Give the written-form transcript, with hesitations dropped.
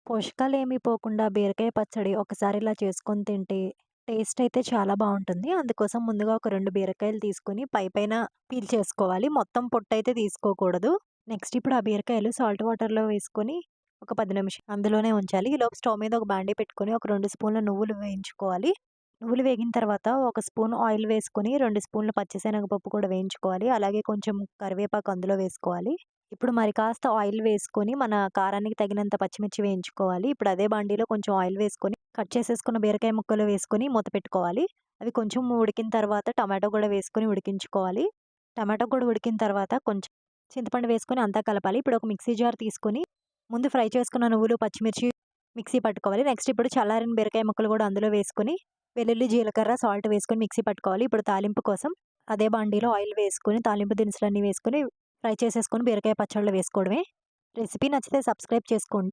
పోషకాలేమి పోకుండా బీరకాయ పచ్చడి ఒకసారి ఇలా చేసుకొని తింటే టేస్ట్ అయితే చాలా బావుంటుంది. అందుకోసం ముందుగా ఒక 2 బీరకాయలు తీసుకొని పైపైన పీల్ చేసుకోవాలి. మొత్తం పొట్టయితే తీసుకోకూడదు. నెక్స్ట్ ఇప్పుడు ఆ బీరకాయలు సాల్ట్ వాటర్‌లో వేసుకొని ఒక 10 నిమిషాలు అందులోనే ఉంచాలి. ఈలోపు స్టవ్ మీద ఒక బాండీ పెట్టుకొని ఒక 2 స్పూన్ల నువ్వులు వేయించుకోవాలి. నువ్వులు వేగిన తర్వాత ఒక స్పూన్ ఆయిల్ వేసుకొని 2 స్పూన్ల పచ్చిశనగపప్పు కూడా వేయించుకోవాలి. అలాగే కొంచెం కరివేపాకు అందులో వేసుకోవాలి. ఇప్పుడు మరి కాస్త ఆయిల్ వేసుకొని మన కారానికి తగినంత పచ్చిమిర్చి వేయించుకోవాలి. ఇప్పుడు అదే బాండీలో కొంచెం ఆయిల్ వేసుకొని కట్ చేసేసుకున్న బీరకాయ ముక్కలు వేసుకొని మూత పెట్టుకోవాలి. అవి కొంచెం ఉడికిన తర్వాత టమాటో కూడా వేసుకొని ఉడికించుకోవాలి. టమాటో కూడా ఉడికిన తర్వాత కొంచెం చింతపండు వేసుకొని అంతా కలపాలి. ఇప్పుడు ఒక మిక్సీ జార్ తీసుకొని ముందు ఫ్రై చేసుకున్న నువ్వులు, పచ్చిమిర్చి మిక్సీ పట్టుకోవాలి. నెక్స్ట్ ఇప్పుడు చల్లారిన బీరకాయ ముక్కలు కూడా అందులో వేసుకొని వెల్లుల్లి, జీలకర్ర, సాల్ట్ వేసుకొని మిక్సీ పట్టుకోవాలి. ఇప్పుడు తాలింపు కోసం అదే బాండీలో ఆయిల్ వేసుకొని తాలింపు దినుసులన్నీ వేసుకొని ఫ్రై చేసేసుకొని బీరకాయ పచ్చడిలో వేసుకోవడమే. రెసిపీ నచ్చితే సబ్స్క్రైబ్ చేసుకోండి.